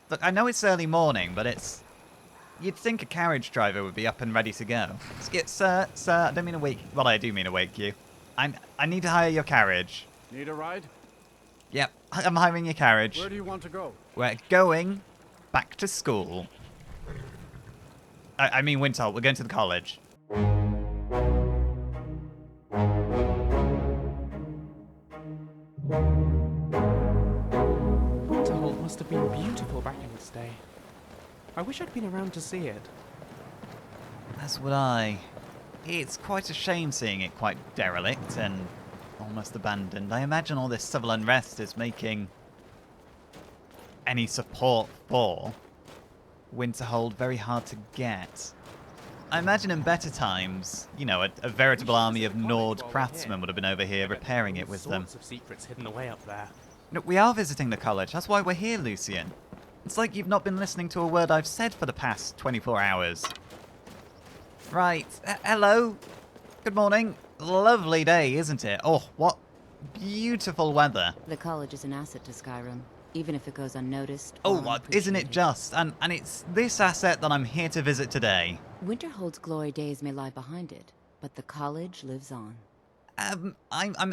Look, I know it's early morning, but it's... You'd think a carriage driver would be up and ready to go. Sir, I don't mean to wake... Well, I do mean to wake you. I need to hire your carriage. Need a ride? Yep, I'm hiring your carriage. Where do you want to go? We're going back to school. I mean Winterhold, we're going to the college. Winterhold must have been beautiful back in its day. I wish I'd been around to see it. As would I. It's quite a shame seeing it quite derelict and almost abandoned. I imagine all this civil unrest is making any support for Winterhold very hard to get. I imagine in better times, you know, a veritable army of Nord craftsmen would have been over here repairing it with them. Sorts of secrets hidden away up there. No, we are visiting the college. That's why we're here, Lucian. It's like you've not been listening to a word I've said for the past 24 hours. Right. Hello. Good morning. Lovely day, isn't it? Oh, what beautiful weather. The college is an asset to Skyrim, even if it goes unnoticed. Oh, or what? Isn't it unappreciated. just? And it's this asset that I'm here to visit today. Winterhold's glory days may lie behind it, but the college lives on. I'm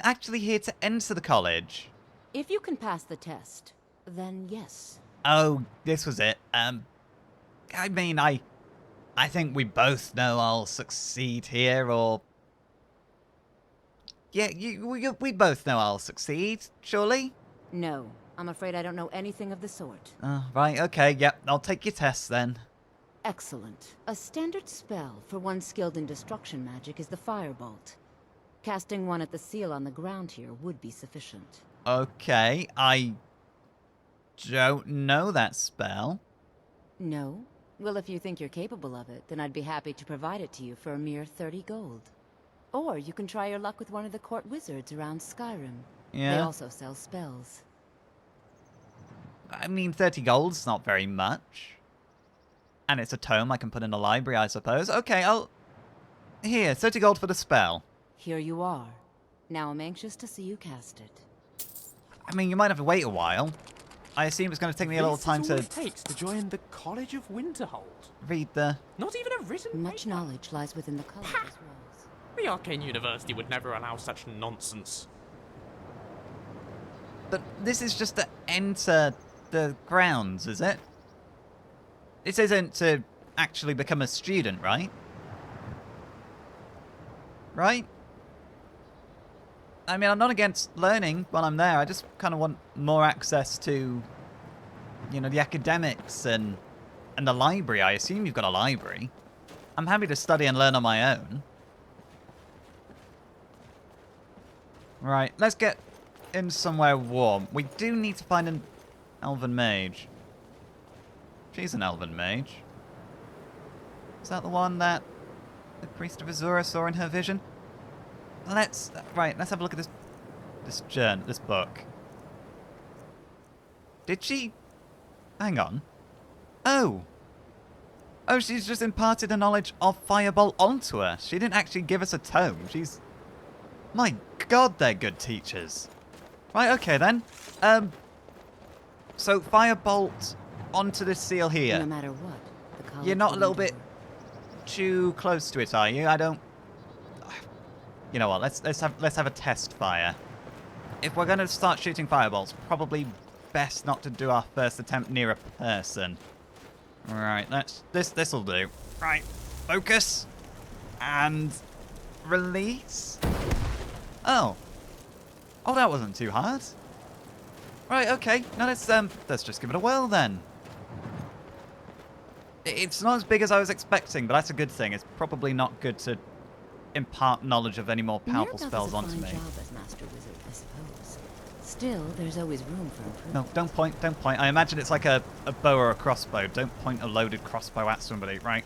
actually here to enter the college. If you can pass the test, then yes. Oh, this was it. I mean, I think we both know I'll succeed here, or... Yeah, we both know I'll succeed, surely? No, I'm afraid I don't know anything of the sort. Oh, right, okay, yep, I'll take your test then. Excellent. A standard spell for one skilled in destruction magic is the Firebolt. Casting one at the seal on the ground here would be sufficient. Okay, I don't know that spell. No? Well, if you think you're capable of it, then I'd be happy to provide it to you for a mere 30 gold. Or you can try your luck with one of the court wizards around Skyrim. Yeah. They also sell spells. I mean, 30 gold's not very much. And it's a tome I can put in a library, I suppose. Okay, Here, 30 gold for the spell. Here you are. Now I'm anxious to see you cast it. I mean, you might have to wait a while. I assume it's going to take me a little time This is all to it takes to join the College of Winterhold. read the... Not even a written Much paper. knowledge lies within the college's walls. The Arcane University would never allow such nonsense. But this is just to enter the grounds, is it? This isn't to actually become a student, right? Right? I mean, I'm not against learning while I'm there. I just kind of want more access to, you know, the academics and the library. I assume you've got a library. I'm happy to study and learn on my own. Right, let's get in somewhere warm. We do need to find an elven mage. She's an elven mage. Is that the one that the priest of Azura saw in her vision? Let's have a look at this book. Did she... Hang on. Oh, she's just imparted the knowledge of Firebolt onto her. She didn't actually give us a tome. She's... My god, they're good teachers. Right, okay then. So Firebolt onto this seal here. No matter what, the college You're not a will little bit endure. too close to it, are you? I don't... You know what, let's have a test fire. If we're going to start shooting fireballs, probably best not to do our first attempt near a person. Right, this'll do. Right, focus. And release. Oh, that wasn't too hard. Right, okay. Now let's just give it a whirl then. It's not as big as I was expecting, but that's a good thing. It's probably not good to impart knowledge of any more powerful Mirabelle spells does a onto fine me. job as Master Wizard, I suppose. Still, there's always room for improvement. No, don't point. I imagine it's like a bow or a crossbow. Don't point a loaded crossbow at somebody, right?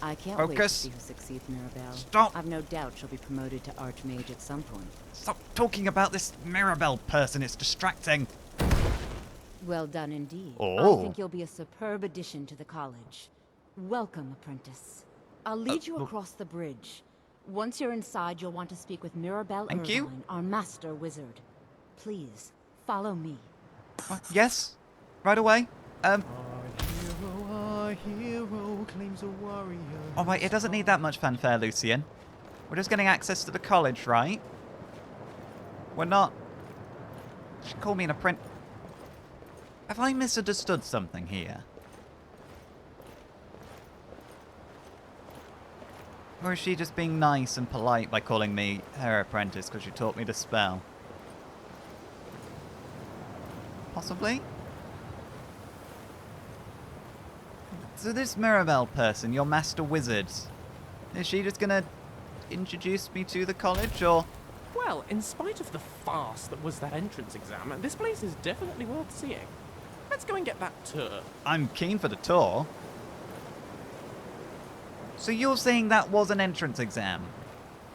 I can't wait to Focus. see who succeeds, Mirabelle. Stop. I've no doubt she'll be promoted to Archmage at some point. Stop talking about this Mirabelle person. It's distracting. Well done indeed. Oh. I think you'll be a superb addition to the college. Welcome, apprentice. I'll lead you across the bridge. Once you're inside, you'll want to speak with Mirabelle Thank you. Irvine, our master wizard. Please, follow me. Yes, right away. claims a warrior. Alright, it doesn't need that much fanfare, Lucian. We're just getting access to the college, right? We're not... She called me an apprentice. Have I misunderstood something here? Or is she just being nice and polite by calling me her apprentice because she taught me to spell? Possibly? So this Mirabelle person, your master wizard, is she just gonna introduce me to the college, or...? Well, in spite of the farce that was that entrance exam, this place is definitely worth seeing. Let's go and get that tour. I'm keen for the tour. So you're saying that was an entrance exam?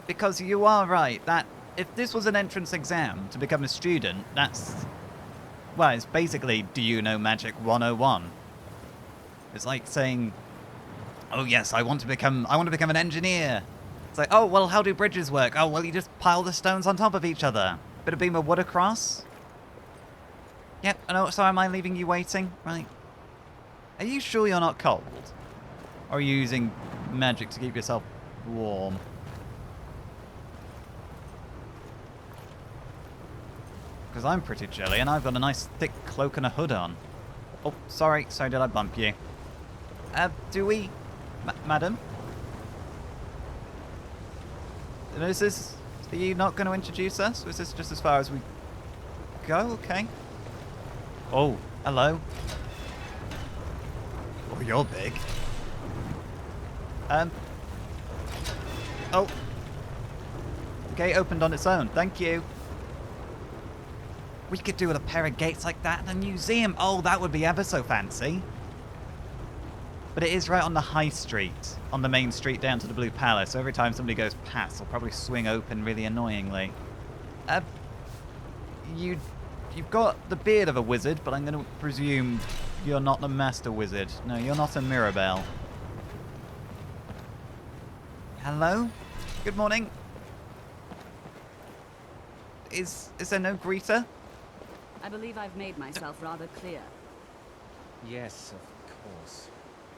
Because you are right, that if this was an entrance exam to become a student, that's... Well, it's basically, do you know Magic 101? It's like saying, oh yes, I want to become an engineer. It's like, oh, well, how do bridges work? Oh, well, you just pile the stones on top of each other. Bit of beam of wood across. Yep, I know, so am I leaving you waiting? Right. Are you sure you're not cold? Or are you using magic to keep yourself warm? Because I'm pretty chilly and I've got a nice thick cloak and a hood on. Oh, sorry, did I bump you? Do we... Madam? Is this... Are you not going to introduce us? Or is this just as far as we go? Okay. Oh, hello. Oh, you're big. Oh. Gate opened on its own. Thank you. We could do with a pair of gates like that in a museum. Oh, that would be ever so fancy. But it is right on the high street, on the main street down to the Blue Palace. So every time somebody goes past, it'll probably swing open really annoyingly. You've got the beard of a wizard, but I'm going to presume you're not the master wizard. No, you're not a Mirabelle. Hello? Good morning. Is there no greeter? I believe I've made myself rather clear. Yes, of course.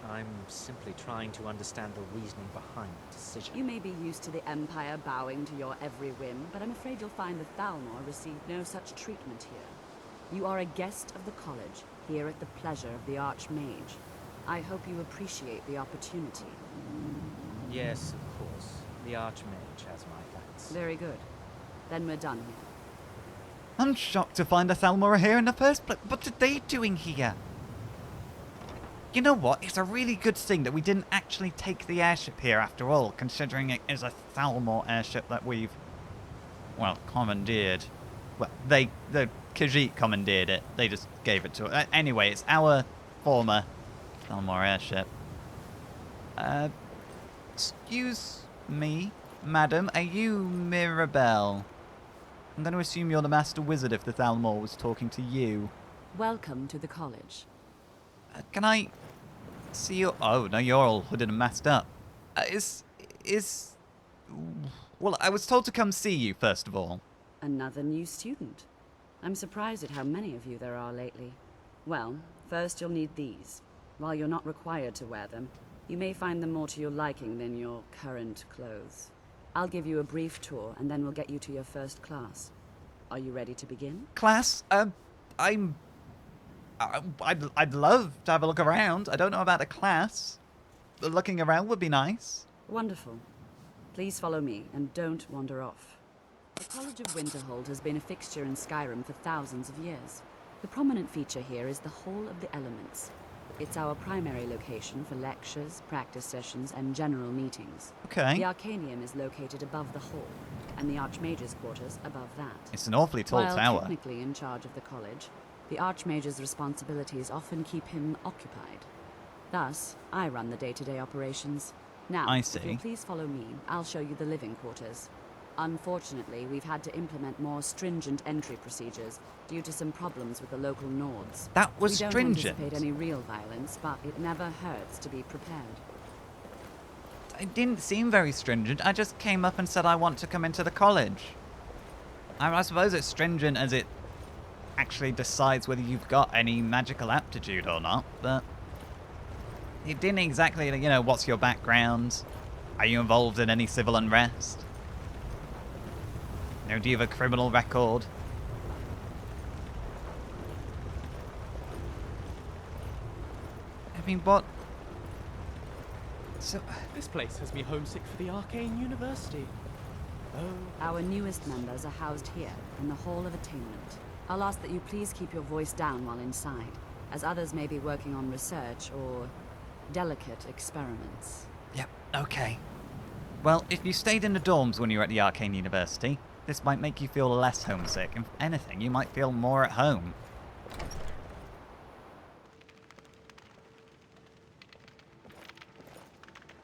I'm simply trying to understand the reasoning behind the decision. You may be used to the Empire bowing to your every whim, but I'm afraid you'll find the Thalmor received no such treatment here. You are a guest of the college, here at the pleasure of the Archmage. I hope you appreciate the opportunity. Yes, of course. The Archmage has my thanks. Very good. Then we're done here. I'm shocked to find the Thalmor here in the first place. What are they doing here? You know what? It's a really good thing that we didn't actually take the airship here after all, considering it is a Thalmor airship that we've, well, commandeered. Well, the Khajiit commandeered it. They just gave it to us. Anyway, it's our former Thalmor airship. Excuse me, madam, are you Mirabelle? I'm going to assume you're the Master Wizard if the Thalmor was talking to you. Welcome to the college. Can I see you? Oh, no, you're all hooded and masked up. Well, I was told to come see you, first of all. Another new student. I'm surprised at how many of you there are lately. Well, first you'll need these. While you're not required to wear them, you may find them more to your liking than your current clothes. I'll give you a brief tour, and then we'll get you to your first class. Are you ready to begin? Class? I'd love to have a look around. I don't know about a class. But looking around would be nice. Wonderful. Please follow me, and don't wander off. The College of Winterhold has been a fixture in Skyrim for thousands of years. The prominent feature here is the Hall of the Elements. It's our primary location for lectures, practice sessions, and general meetings. Okay. The arcanium is located above the hall, and the Archmage's quarters above that. It's an awfully tall While tower. technically in charge of the college, the Archmage's responsibilities often keep him occupied. Thus, I run the day-to-day operations. Now, I if see. you'll please follow me, I'll show you the living quarters. Unfortunately, we've had to implement more stringent entry procedures due to some problems with the local Nords. That was We don't stringent. anticipate any real violence, but it never hurts to be prepared. It didn't seem very stringent. I just came up and said I want to come into the college. I suppose it's stringent as it actually decides whether you've got any magical aptitude or not, but... it didn't exactly, you know, what's your background? Are you involved in any civil unrest? You know, do you have a criminal record? I mean, what? So, This place has me homesick for the Arcane University. Oh, Our newest members are housed here, in the Hall of Attainment. I'll ask that you please keep your voice down while inside, as others may be working on research or delicate experiments. yep, okay. Well, if you stayed in the dorms when you were at the Arcane University, this might make you feel less homesick. If anything, you might feel more at home.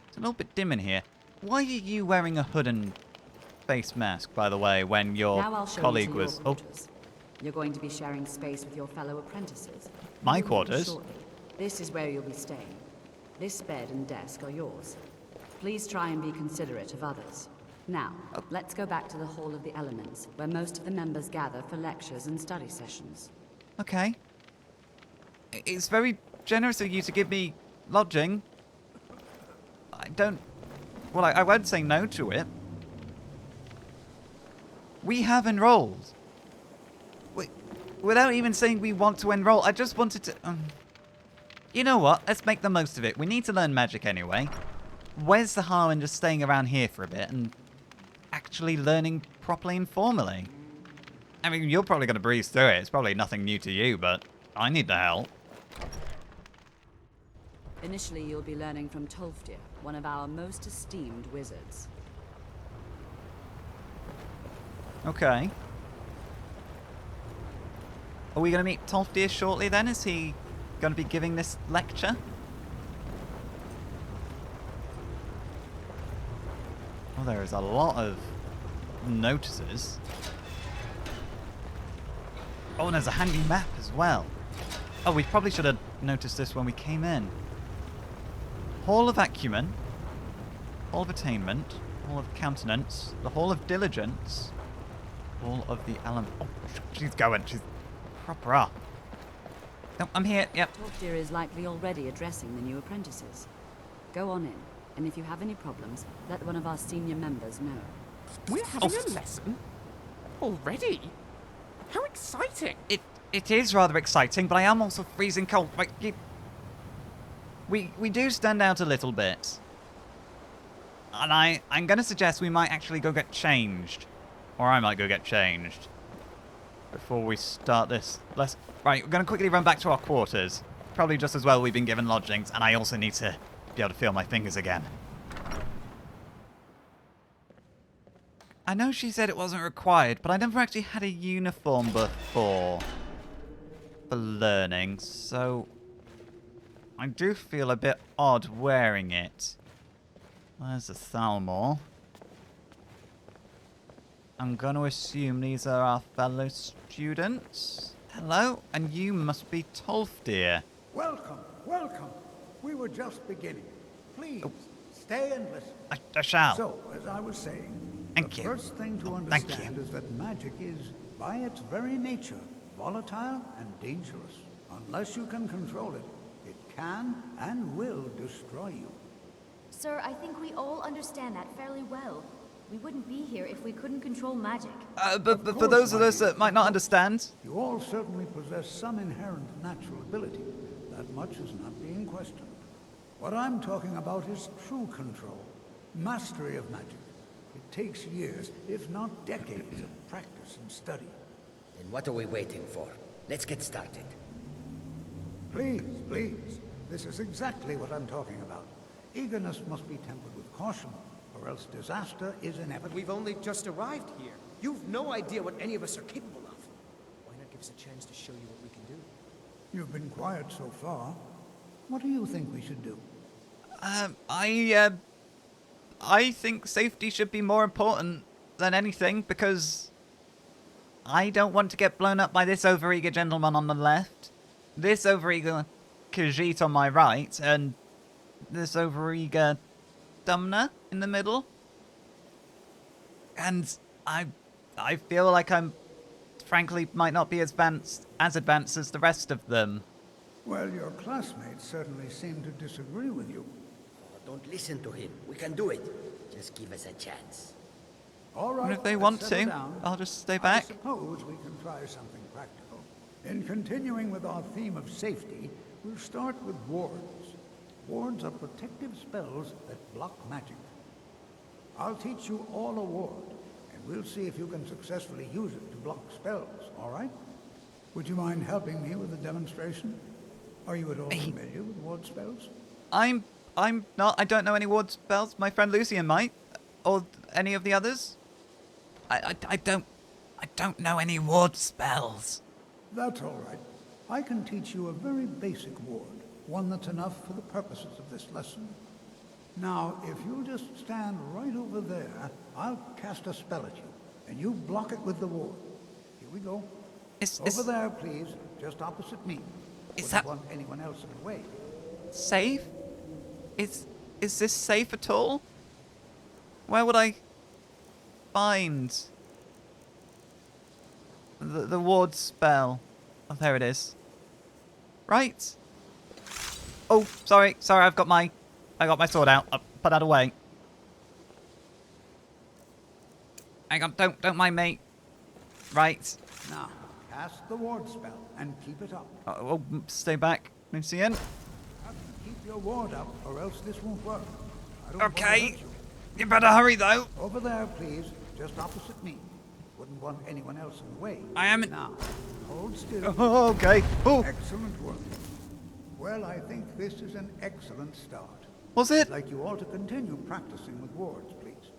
It's a little bit dim in here. Why are you wearing a hood and face mask, by the way, when your Now I'll show colleague you to your was... Oh, quarters. You're going to be sharing space with your fellow apprentices. My You'll meet quarters? shortly. This is where you'll be staying. This bed and desk are yours. Please try and be considerate of others. Now, let's go back to the Hall of the Elements, where most of the members gather for lectures and study sessions. okay. It's very generous of you to give me lodging. I don't... Well, I won't say no to it. We have enrolled. Without even saying we want to enroll, I just wanted to... You know what? Let's make the most of it. We need to learn magic anyway. Where's the harm in just staying around here for a bit and actually learning properly and formally? I mean, you're probably going to breeze through it. It's probably nothing new to you, but I need the help. Initially, you'll be learning from Tolfdir, one of our most esteemed wizards. Okay. Are we going to meet Tolfdir shortly then? Is he going to be giving this lecture? Oh, there is a lot of notices. Oh, and there's a handy map as well. Oh, we probably should have noticed this when we came in. Hall of Acumen, Hall of Attainment, Hall of Countenance, the Hall of Diligence, Hall of the Element. Oh, she's going. She's proper up. No, I'm here. Yep. Tolfdir is likely already addressing the new apprentices. Go on in, and if you have any problems, let one of our senior members know. we're having a lesson? Already? How exciting! It is rather exciting, but I am also freezing cold. Like, we do stand out a little bit. And I'm going to suggest we might actually go get changed. Or I might go get changed. Before we start this. Right, we're going to quickly run back to our quarters. Probably just as well we've been given lodgings, and I also need to be able to feel my fingers again. I know she said it wasn't required, but I never actually had a uniform before for learning, so I do feel a bit odd wearing it. There's the Thalmor. I'm going to assume these are our fellow students. Hello, and you must be Tolfdir. Welcome, welcome. We were just beginning. Please, stay and listen. I shall. So, as I was saying, Thank the you. first thing to Thank understand you. is that magic is, by its very nature, volatile and dangerous. Unless you can control it, it can and will destroy you. Sir, I think we all understand that fairly well. We wouldn't be here if we couldn't control magic. But for those of us that might not understand, You all certainly possess some inherent natural ability. That much is not being questioned. What I'm talking about is true control, mastery of magic. It takes years, if not decades, of practice and study. Then what are we waiting for? Let's get started. Please, please. This is exactly what I'm talking about. Eagerness must be tempered with caution, or else disaster is inevitable. We've only just arrived here. You've no idea what any of us are capable of. Why not give us a chance to show you what we can do? You've been quiet so far. What do you think we should do? I think safety should be more important than anything because I don't want to get blown up by this overeager gentleman on the left, this overeager Khajiit on my right, and this overeager Dumna in the middle. And I feel like I'm, frankly, might not be as advanced as the rest of them. Well, your classmates certainly seem to disagree with you. Oh, don't listen to him. We can do it. Just give us a chance. All right, And if they let's want settle to, down. I'll just stay back. I suppose we can try something practical. In continuing with our theme of safety, we'll start with wards. Wards are protective spells that block magic. I'll teach you all a ward, and we'll see if you can successfully use it to block spells, all right? Would you mind helping me with the demonstration? Are you at all familiar with ward spells? I'm not. I don't know any ward spells. My friend Lucian might, or any of the others. I don't know any ward spells. That's all right. I can teach you a very basic ward, one that's enough for the purposes of this lesson. Now, if you'll just stand right over there, I'll cast a spell at you, and you block it with the ward. Here we go. Over there, please, just opposite me. Wouldn't want anyone else in the way. Safe? Is this safe at all? Where would I find the ward spell? Oh, there it is. Right. Oh, sorry, I got my sword out. I'll put that away. Hang on, don't mind me. Right. Now, cast the ward spell and keep it up. Oh, stay back, Lucian. Keep your ward up, or else this won't work. I don't Okay. want to hurt you. You better hurry, though. Over there, please, just opposite me. Wouldn't want anyone else in the way. I am. Now, hold still. Oh, okay. Oh. Excellent work. Well, I think this is an excellent start. Was it? I'd like you all to continue practicing with wards, please.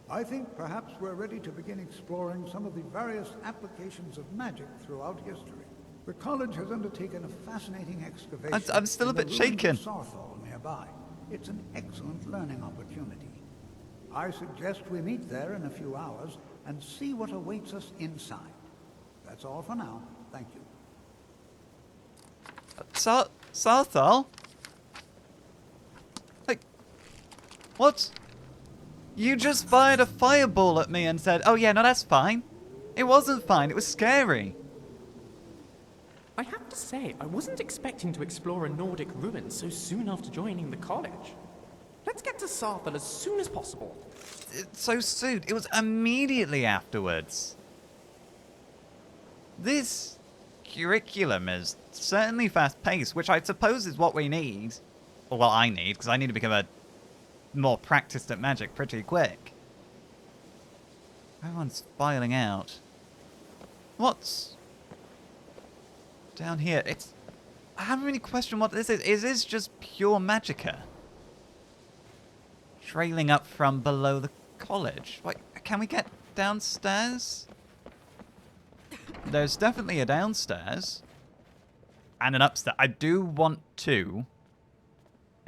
I think perhaps we're ready to begin exploring some of the various applications of magic throughout history. The college has undertaken a fascinating excavation. I'm still a bit shaken. Frostfall nearby. It's an excellent learning opportunity. I suggest we meet there in a few hours and see what awaits us inside. That's all for now. Thank you. Sarthal? Like, what? You just fired a fireball at me and said, oh yeah, no, that's fine. It wasn't fine, it was scary. I have to say, I wasn't expecting to explore a Nordic ruin so soon after joining the college. Let's get to Sarthal as soon as possible. So soon, it was immediately afterwards. This curriculum is certainly fast-paced, which I suppose is what we need. Or, well, I need, because I need to become more practiced at magic pretty quick. Everyone's filing out. What's down here? I haven't really questioned what this is. Is this just pure magicka? Trailing up from below the college. Wait, can we get downstairs? There's definitely a downstairs. And an upstairs. I do want to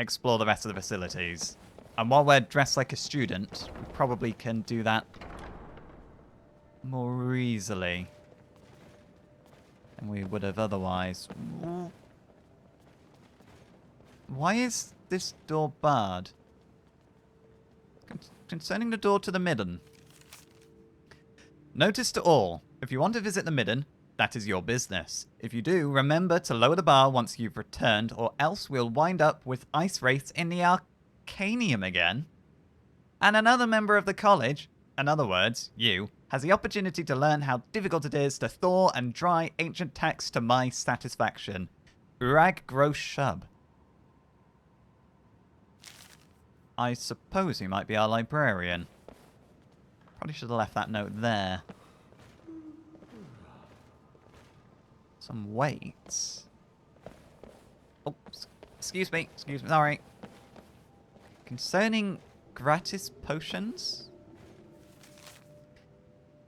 explore the rest of the facilities. And while we're dressed like a student, we probably can do that more easily than we would have otherwise. Why is this door barred? Concerning the door to the midden. Notice to all, if you want to visit the midden, that is your business. If you do, remember to lower the bar once you've returned, or else we'll wind up with ice wraiths in the arcanium again. And another member of the college, in other words, you, has the opportunity to learn how difficult it is to thaw and dry ancient texts to my satisfaction. Urag Gross Shub. I suppose he might be our librarian. Probably should have left that note there. Some weights. Oh, excuse me, sorry. Concerning gratis potions?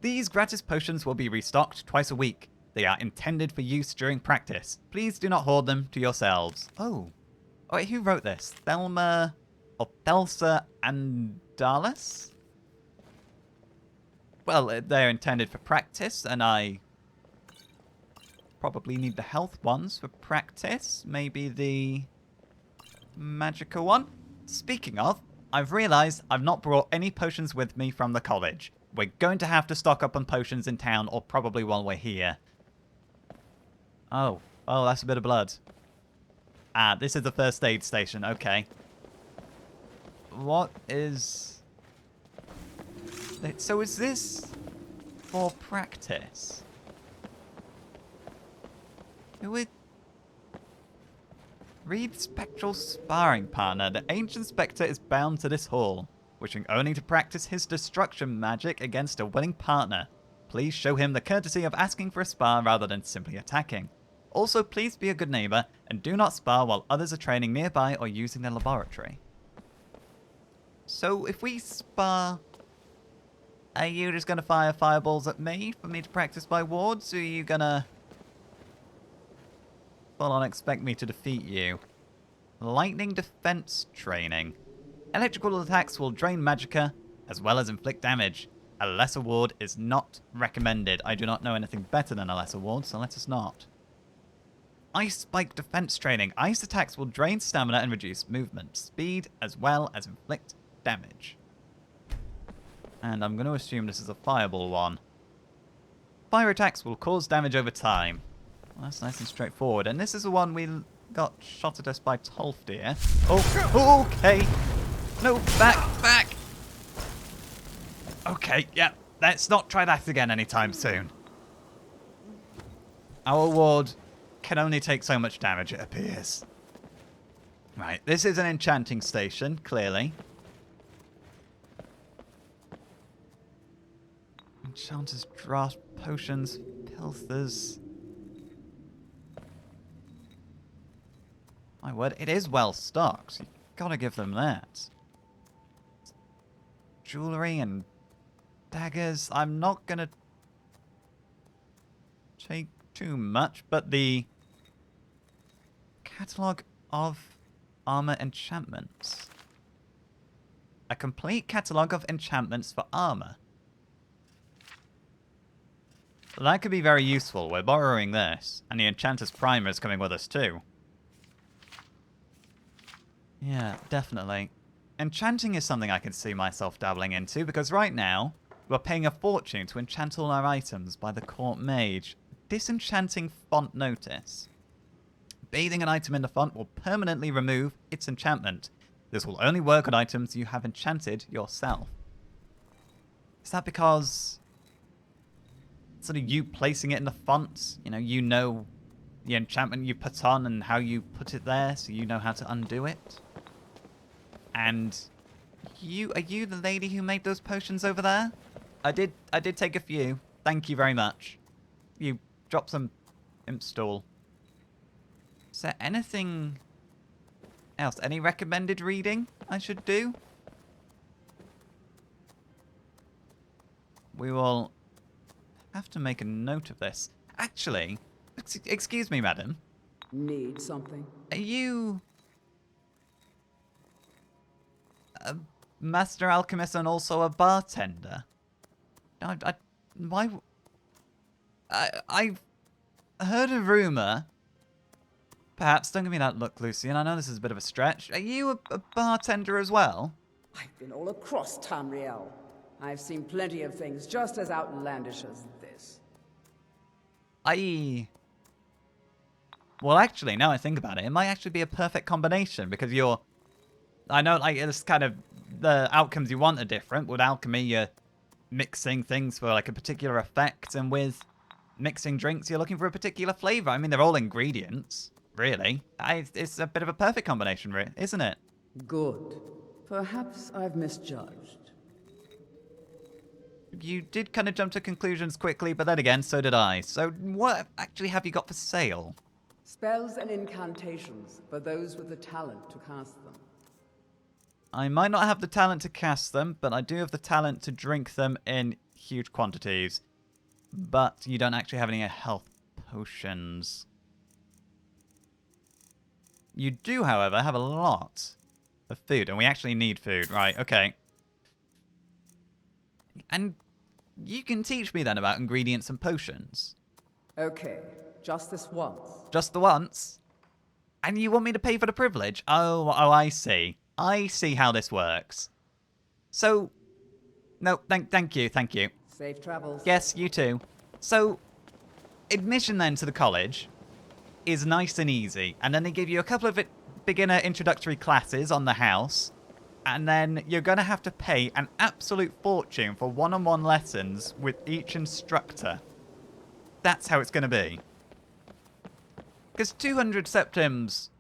These gratis potions will be restocked twice a week. They are intended for use during practice. Please do not hoard them to yourselves. Oh. Oh wait, who wrote this? Thelma... or Thelsa Andalis? Well, they're intended for practice, and I probably need the health ones for practice. Maybe the magical one? Speaking of, I've realised I've not brought any potions with me from the college. We're going to have to stock up on potions in town, or probably while we're here. Oh, that's a bit of blood. Ah, this is the first aid station. Okay. What is... So is this for practice? Who would... Read Spectral Sparring Partner. The Ancient Spectre is bound to this hall, wishing only to practice his destruction magic against a willing partner. Please show him the courtesy of asking for a spar rather than simply attacking. Also, please be a good neighbor and do not spar while others are training nearby or using the laboratory. So, if we spar, are you just going to fire fireballs at me for me to practice my wards, or are you going to full on expect me to defeat you? Lightning defense training. Electrical attacks will drain magicka as well as inflict damage. A lesser ward is not recommended. I do not know anything better than a lesser ward, so let us not. Ice spike defense training. Ice attacks will drain stamina and reduce movement speed as well as inflict damage. And I'm going to assume this is a fireball one. Fire attacks will cause damage over time. Well, that's nice and straightforward. And this is the one we got shot at us by Tolfdir. Oh, okay. No, back. Okay, yeah. Let's not try that again anytime soon. Our ward can only take so much damage, it appears. Right, this is an enchanting station, clearly. Enchanters, draft, potions, pilthers. My word, it is well stocked. You gotta give them that. Jewelry and daggers. I'm not gonna take too much, but the catalogue of armor enchantments. A complete catalogue of enchantments for armor. Well, that could be very useful. We're borrowing this, and the Enchanter's Primer is coming with us too. Yeah, definitely. Enchanting is something I can see myself dabbling into, because right now, we're paying a fortune to enchant all our items by the Court Mage. Disenchanting Font Notice. Bathing an item in the font will permanently remove its enchantment. This will only work on items you have enchanted yourself. Is that because sort of you placing it in the font, you know the enchantment you put on and how you put it there, so you know how to undo it? And are you the lady who made those potions over there? I did take a few. Thank you very much. You dropped some imp stool. Is there anything else? Any recommended reading I should do? We will have to make a note of this. Actually, excuse me, madam. Need something? Are you a master alchemist and also a bartender? I've heard a rumor. Perhaps, don't give me that look, Lucian. I know this is a bit of a stretch. Are you a bartender as well? I've been all across Tamriel. I've seen plenty of things just as outlandish as this. Well, actually, now I think about it, it might actually be a perfect combination, because I know, like, it's kind of, the outcomes you want are different. With alchemy, you're mixing things for, like, a particular effect, and with mixing drinks, you're looking for a particular flavor. I mean, they're all ingredients, really. It's a bit of a perfect combination, isn't it? Good. Perhaps I've misjudged. You did kind of jump to conclusions quickly, but then again, so did I. So what actually have you got for sale? Spells and incantations for those with the talent to cast them. I might not have the talent to cast them, but I do have the talent to drink them in huge quantities. But you don't actually have any health potions. You do, however, have a lot of food, and we actually need food. Right, okay. And you can teach me then about ingredients and potions. Okay, just this once. Just the once? And you want me to pay for the privilege? Oh, I see. I see how this works. So, no, thank you. Safe travels. Yes, you too. So, admission then to the college. is nice and easy. And then they give you a couple of beginner introductory classes on the house. And then you're going to have to pay an absolute fortune for one-on-one lessons with each instructor. That's how it's going to be. Because 200 septims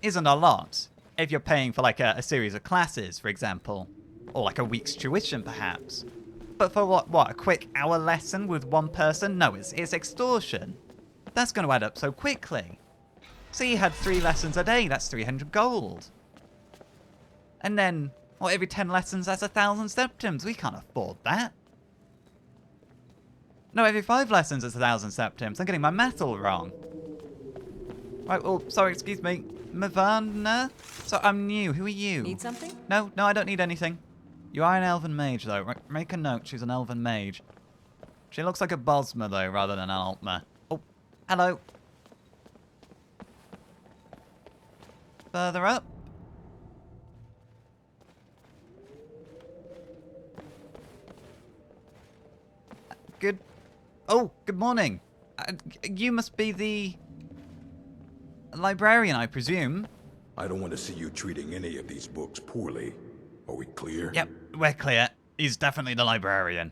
isn't a lot if you're paying for like a series of classes, for example. Or like a week's tuition, perhaps. But for what, a quick hour lesson with one person? No, it's extortion. That's going to add up so quickly. So you had 3 lessons a day, that's 300 gold. And then, well, every 10 lessons, that's 1,000 septims. We can't afford that. No, every 5 lessons, it's 1,000 septims. I'm getting my math all wrong. Right, well, sorry, excuse me. Mavana? So I'm new. Who are you? Need something? No, I don't need anything. You are an elven mage, though. Right, make a note, she's an elven mage. She looks like a Bosma, though, rather than an Altma. Oh, hello. Further up. Good. Oh, good morning. You must be the librarian, I presume. I don't want to see you treating any of these books poorly. Are we clear? Yep, we're clear. He's definitely the librarian.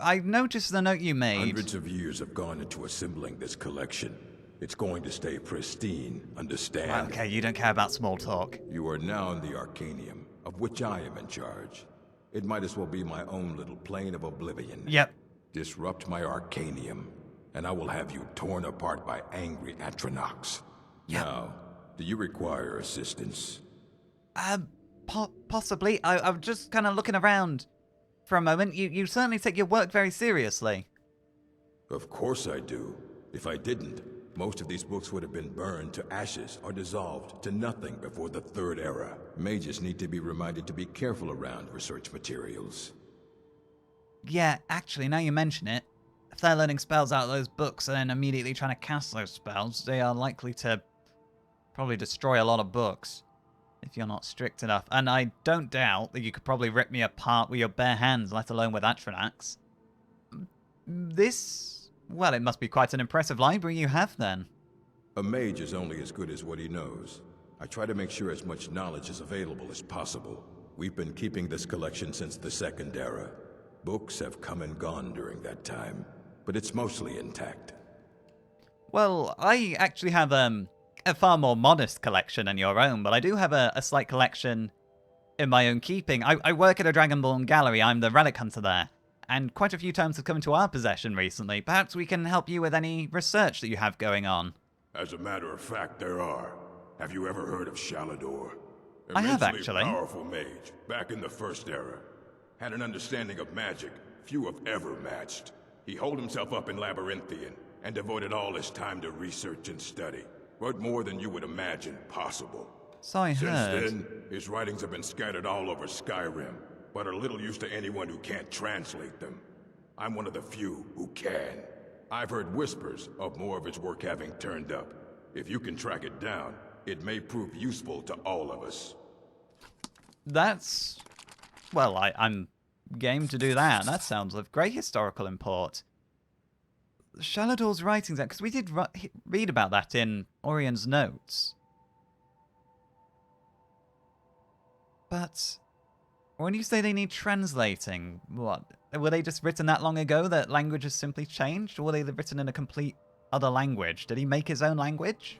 I noticed the note you made. Hundreds of years have gone into assembling this collection. It's going to stay pristine, understand? Okay, you don't care about small talk. You are now in the arcanium, of which I am in charge. It might as well be my own little plane of oblivion. Yep. Disrupt my arcanium, and I will have you torn apart by angry Atronachs. Yep. Now, do you require assistance? Possibly. I'm just kind of looking around for a moment. You certainly take your work very seriously. Of course I do. If I didn't, most of these books would have been burned to ashes or dissolved to nothing before the Third Era. Mages need to be reminded to be careful around research materials. Yeah, actually, now you mention it, if they're learning spells out of those books and then immediately trying to cast those spells, they are likely to probably destroy a lot of books if you're not strict enough. And I don't doubt that you could probably rip me apart with your bare hands, let alone with Atronachs. Well, it must be quite an impressive library you have, then. A mage is only as good as what he knows. I try to make sure as much knowledge is available as possible. We've been keeping this collection since the Second Era. Books have come and gone during that time, but it's mostly intact. Well, I actually have a far more modest collection than your own, but I do have a slight collection in my own keeping. I work at a Dragonborn gallery. I'm the relic hunter there. And quite a few tomes have come into our possession recently. Perhaps we can help you with any research that you have going on. As a matter of fact, there are. Have you ever heard of Shalador? I have, actually. Powerful mage, back in the First Era. Had an understanding of magic few have ever matched. He holed himself up in Labyrinthian and devoted all his time to research and study. What more than you would imagine possible. So I heard. Since then, his writings have been scattered all over Skyrim, but are little use to anyone who can't translate them. I'm one of the few who can. I've heard whispers of more of his work having turned up. If you can track it down, it may prove useful to all of us. Well, I'm game to do that. That sounds of great historical import. Shalador's writings, because we did read about that in Orion's notes. But when you say they need translating, what? Were they just written that long ago that language has simply changed? Or were they written in a complete other language? Did he make his own language?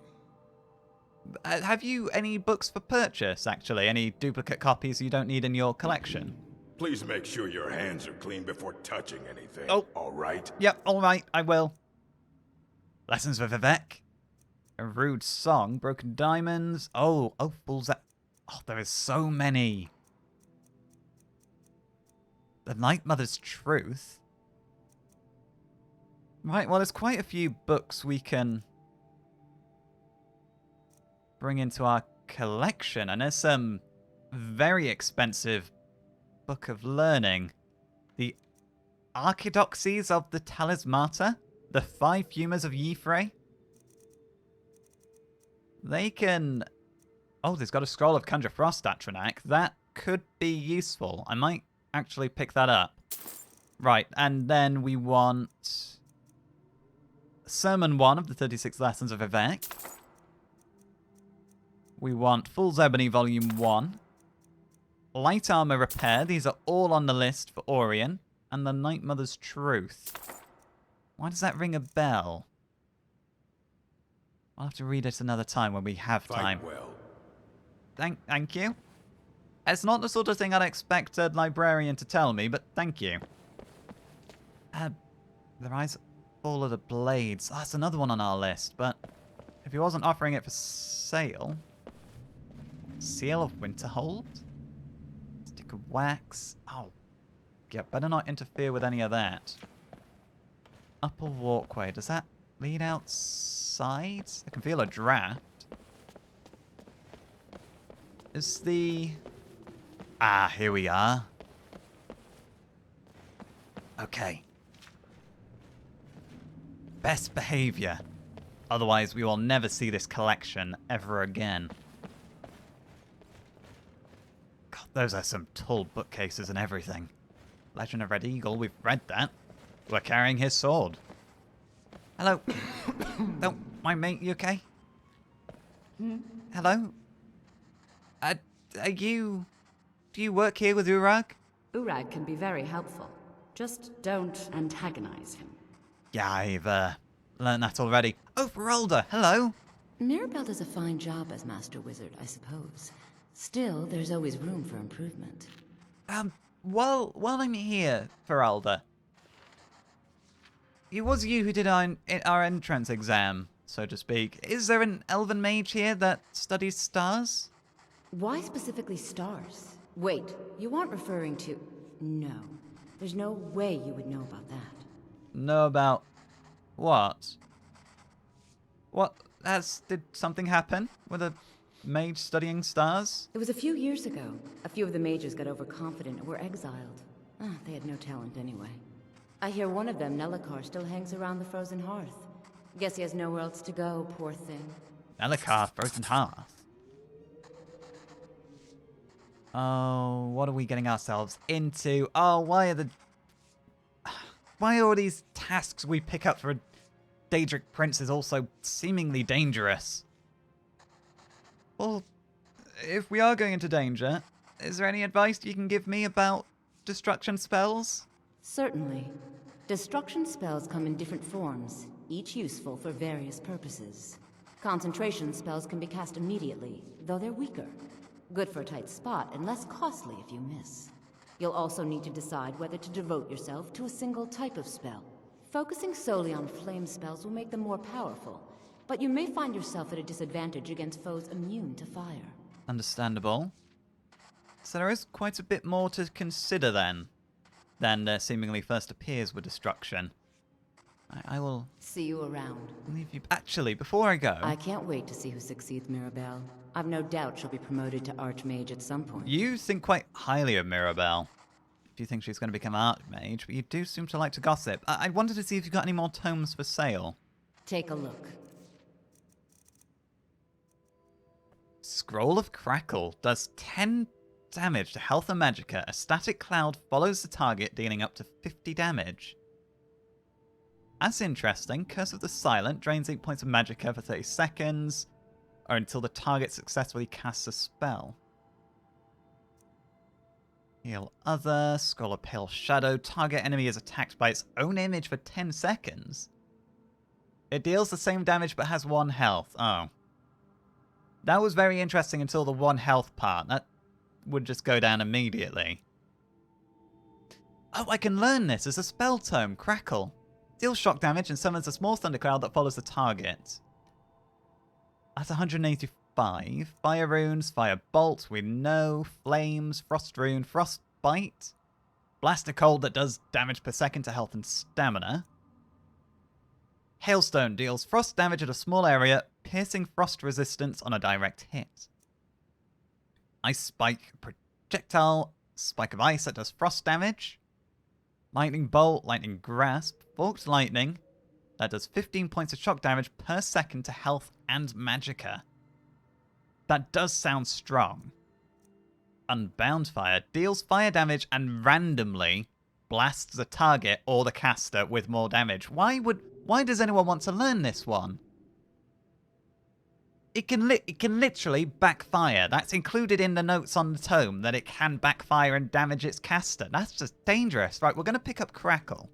Have you any books for purchase, actually? Any duplicate copies you don't need in your collection? Please make sure your hands are clean before touching anything. Oh. All right? Yep, all right, I will. Lessons with Vivek. A rude song. Broken diamonds. Oh, fools. Oh, there is so many. The Night Mother's Truth. Right, well, there's quite a few books we can bring into our collection. And there's some very expensive Book of Learning. The Archidoxies of the Talismata. The 5 Humours of Yffrey. They can... Oh, there's got a Scroll of Conjure Frost Atronach. That could be useful. I might actually pick that up. Right, and then we want... Sermon 1 of the 36 Lessons of Vivek. We want Fool's Ebony Volume 1. Light Armor Repair. These are all on the list for Orion. And the Night Mother's Truth. Why does that ring a bell? I'll have to read it another time when we have time. Fight well. Thank you. It's not the sort of thing I'd expect a librarian to tell me, but thank you. The Rise Fall of the Blades. Oh, that's another one on our list, but if he wasn't offering it for sale... Seal of Winterhold? Stick of Wax? Oh, yeah, better not interfere with any of that. Upper walkway. Does that lead outside? I can feel a draft. Is the... Ah, here we are. Okay. Best behavior. Otherwise, we will never see this collection ever again. God, those are some tall bookcases and everything. Legend of Red Eagle, we've read that. We're carrying his sword. Hello. Don't mind me, you okay? Hello? Are you... Do you work here with Urag? Urag can be very helpful. Just don't antagonize him. Yeah, I've learned that already. Oh, Feralda, hello. Mirabelle does a fine job as Master Wizard, I suppose. Still, there's always room for improvement. While I'm here, Feralda, it was you who did our entrance exam, so to speak. Is there an elven mage here that studies stars? Why specifically stars? Wait, you aren't referring to... No. There's no way you would know about that. Know about what? What? Did something happen with a mage studying stars? It was a few years ago. A few of the mages got overconfident and were exiled. They had no talent anyway. I hear one of them, Nellikar, still hangs around the Frozen Hearth. Guess he has nowhere else to go, poor thing. Nellikar, Frozen Hearth. Oh, what are we getting ourselves into? Oh, why are all these tasks we pick up for Daedric princes also seemingly dangerous? Well, if we are going into danger, is there any advice you can give me about destruction spells? Certainly. Destruction spells come in different forms, each useful for various purposes. Concentration spells can be cast immediately, though they're weaker. Good for a tight spot and less costly if you miss. You'll also need to decide whether to devote yourself to a single type of spell. Focusing solely on flame spells will make them more powerful, but you may find yourself at a disadvantage against foes immune to fire. Understandable. So there is quite a bit more to consider then, than there seemingly first appears with destruction. I will... See you around. Leave you... Actually, before I go... I can't wait to see who succeeds Mirabelle. I've no doubt she'll be promoted to Archmage at some point. You think quite highly of Mirabelle. Do you think she's going to become Archmage? But you do seem to like to gossip. I wanted to see if you got any more tomes for sale. Take a look. Scroll of Crackle does 10 damage to health and magicka. A static cloud follows the target, dealing up to 50 damage. That's interesting. Curse of the Silent drains 8 points of magicka for 30 seconds, or until the target successfully casts a spell. Heal Other. Scroll of Pale Shadow. Target enemy is attacked by its own image for 10 seconds. It deals the same damage but has 1 health. Oh. That was very interesting until the 1 health part. That would just go down immediately. Oh, I can learn this as a spell tome. Crackle. Deals shock damage and summons a small thundercloud that follows the target. That's 185. Fire runes, fire bolt, we know. Flames, frost rune, frost bite. Blaster cold that does damage per second to health and stamina. Hailstone deals frost damage at a small area, piercing frost resistance on a direct hit. Ice spike projectile, spike of ice that does frost damage. Lightning bolt, lightning grasp, forked lightning that does 15 points of shock damage per second to health and magicka. That does sound strong. Unbound fire deals fire damage and randomly blasts the target or the caster with more damage. Why would Why does anyone want to learn this one? It can literally backfire. That's included in the notes on the tome, that it can backfire and damage its caster. That's just dangerous. Right, we're going to pick up Crackle,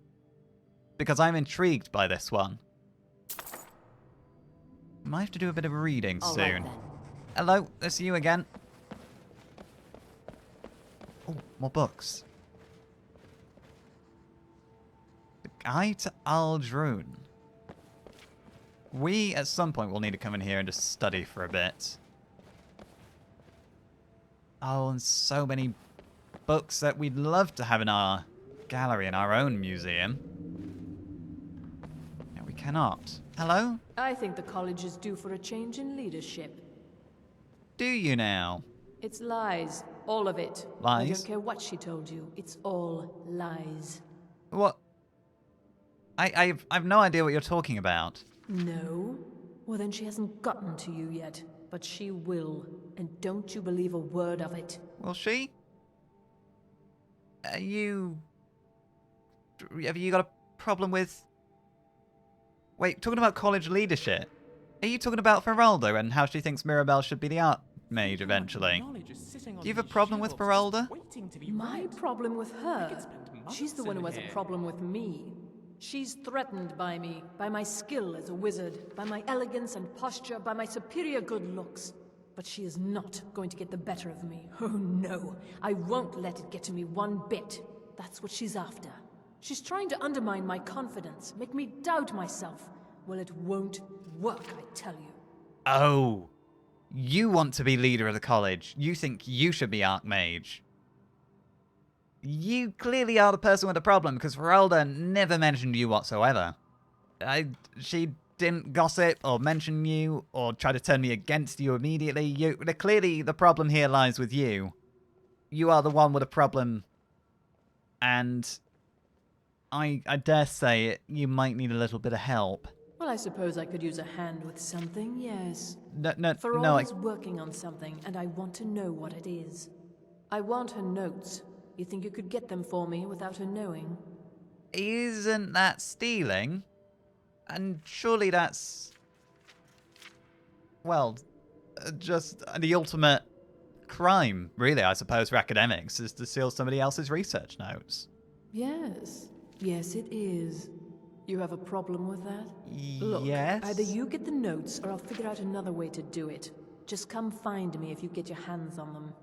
because I'm intrigued by this one. Might have to do a bit of reading All soon. right, then. Hello, it's you again. Oh, more books. The Guide to Aldrune. We, at some point, will need to come in here and just study for a bit. Oh, and so many books that we'd love to have in our gallery, in our own museum. Yeah, we cannot. Hello? I think the college is due for a change in leadership. Do you now? It's lies. All of it. Lies? I don't care what she told you. It's all lies. What? I've no idea what you're talking about. No? Well, then she hasn't gotten to you yet. But she will. And don't you believe a word of it. Will she? Have you got a problem with... Wait, talking about college leadership, are you talking about Feralda and how she thinks Mirabelle should be the Archmage eventually? Do you have a problem with Feralda? My problem with her? She's the one who has a problem with me. She's threatened by me, by my skill as a wizard, by my elegance and posture, by my superior good looks. But she is not going to get the better of me. Oh no, I won't let it get to me one bit. That's what she's after. She's trying to undermine my confidence, make me doubt myself. Well, it won't work, I tell you. Oh, you want to be leader of the college. You think you should be Archmage. You clearly are the person with the problem, because Feralda never mentioned you whatsoever. She didn't gossip or mention you or try to turn me against you immediately. Clearly, the problem here lies with you. You are the one with a problem, and I dare say it, you might need a little bit of help. Well, I suppose I could use a hand with something, yes. No, Feralda's working on something, and I want to know what it is. I want her notes. You think you could get them for me without her knowing? Isn't that stealing? And surely that's... well, just the ultimate crime, really, I suppose, for academics, is to steal somebody else's research notes. Yes. Yes, it is. You have a problem with that? Look, Yes? either you get the notes, or I'll figure out another way to do it. Just come find me if you get your hands on them.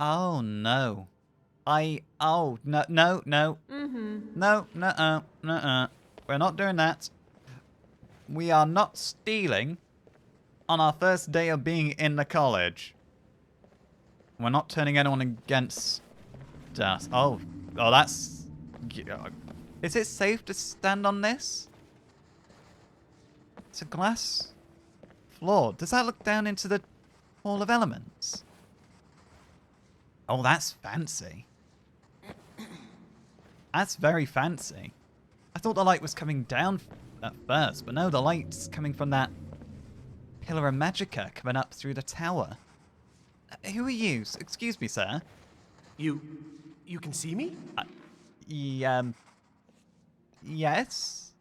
Oh, no. Oh, no, no, no. Mm-hmm. No, nuh-uh. We're not doing that. We are not stealing on our first day of being in the college. We're not turning anyone against us. Oh, that's... Is it safe to stand on this? It's a glass floor. Does that look down into the Hall of Elements? Oh, that's fancy. That's very fancy. I thought the light was coming down at first, but no, the light's coming from that pillar of magicka coming up through the tower. Who are you? Excuse me, sir. You can see me? Yes.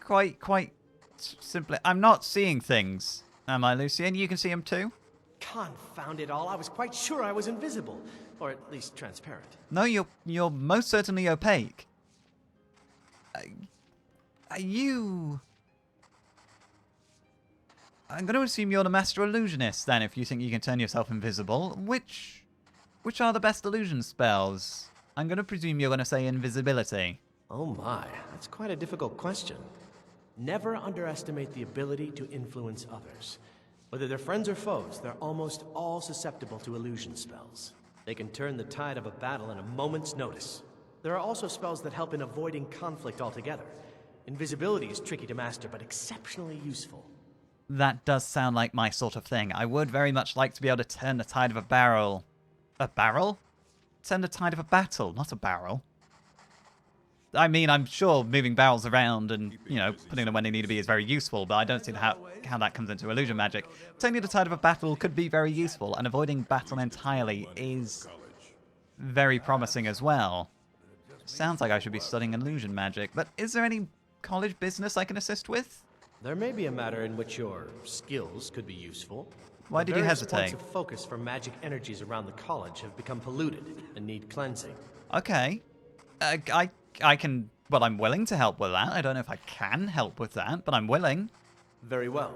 Quite simply. I'm not seeing things, am I, Lucien? You can see them too? Confound it all, I was quite sure I was invisible. Or at least transparent. No, you're most certainly opaque. Are you... I'm going to assume you're the Master Illusionist, then, if you think you can turn yourself invisible. Which are the best illusion spells? I'm going to presume you're going to say invisibility. Oh my, that's quite a difficult question. Never underestimate the ability to influence others. Whether they're friends or foes, they're almost all susceptible to illusion spells. They can turn the tide of a battle in a moment's notice. There are also spells that help in avoiding conflict altogether. Invisibility is tricky to master, but exceptionally useful. That does sound like my sort of thing. I would very much like to be able to turn the tide of a barrel... A barrel? Turn the tide of a battle, not a barrel. I mean, I'm sure moving barrels around and, you know, putting them when they need to be is very useful, but I don't see how that comes into illusion magic. Turning the tide of a battle could be very useful, and avoiding battle entirely is very promising as well. Sounds like I should be studying illusion magic, but is there any college business I can assist with? There may be a matter in which your skills could be useful. Why did you hesitate? Various points of focus for magic energies around the college have become polluted and need cleansing. Okay. I can... Well, I'm willing to help with that. I don't know if I can help with that, but I'm willing. Very well.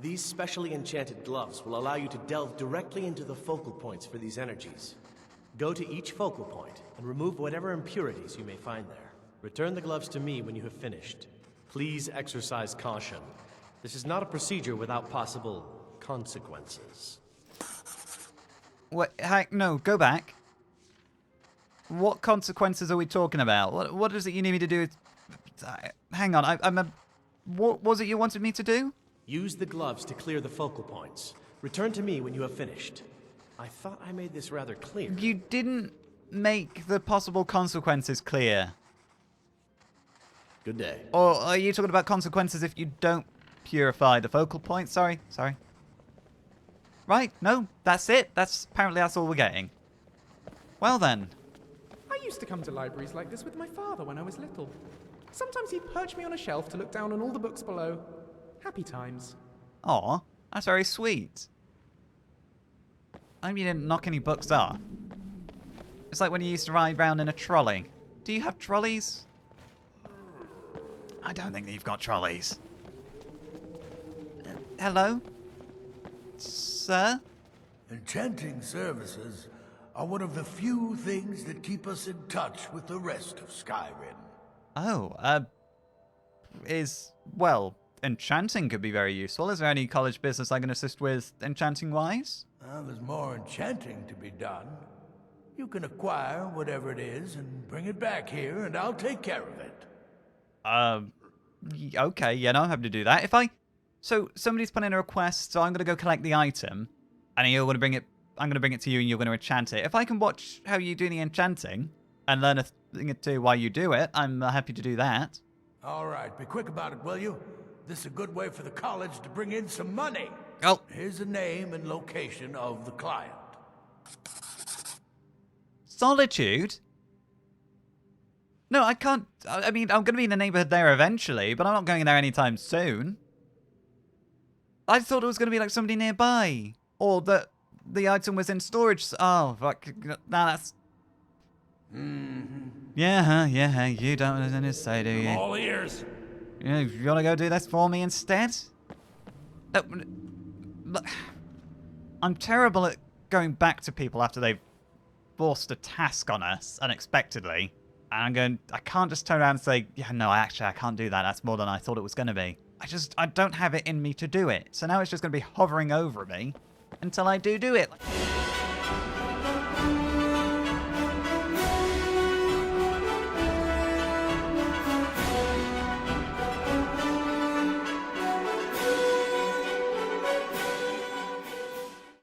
These specially enchanted gloves will allow you to delve directly into the focal points for these energies. Go to each focal point and remove whatever impurities you may find there. Return the gloves to me when you have finished. Please exercise caution. This is not a procedure without possible consequences. What? No, go back. What consequences are we talking about? What is it you need me to do? Hang on, what was it you wanted me to do? Use the gloves to clear the focal points. Return to me when you have finished. I thought I made this rather clear. You didn't make the possible consequences clear. Good day. Or are you talking about consequences if you don't purify the focal point? Sorry. Right, no, that's it. Apparently that's all we're getting. Well then. I used to come to libraries like this with my father when I was little. Sometimes he'd perch me on a shelf to look down on all the books below. Happy times. Aw, that's very sweet. I hope you didn't knock any books off. It's like when you used to ride round in a trolley. Do you have trolleys? I don't think that you've got trolleys. Hello? Sir? Enchanting services are one of the few things that keep us in touch with the rest of Skyrim. Oh, well, enchanting could be very useful. Is there any college business I can assist with enchanting-wise? Well, there's more enchanting to be done. You can acquire whatever it is and bring it back here, and I'll take care of it. Okay, yeah, no, I'm happy to do that. So somebody's put in a request, so I'm gonna go collect the item, and you're gonna bring it. I'm gonna bring it to you, and you're gonna enchant it. If I can watch how you do the enchanting and learn a thing or two while you do it, I'm happy to do that. All right, be quick about it, will you? This is a good way for the college to bring in some money. Oh. Here's the name and location of the client. Solitude? No, I can't. I mean, I'm going to be in the neighborhood there eventually, but I'm not going there anytime soon. I thought it was going to be like somebody nearby. Or that the item was in storage. Oh, fuck. Nah, that's... Yeah, you don't have anything to say, do you? I'm all ears. You want to go do this for me instead? Look, I'm terrible at going back to people after they've forced a task on us unexpectedly. And I can't just turn around and say, yeah, no, I can't do that. That's more than I thought it was going to be. I don't have it in me to do it. So now it's just going to be hovering over me until I do it.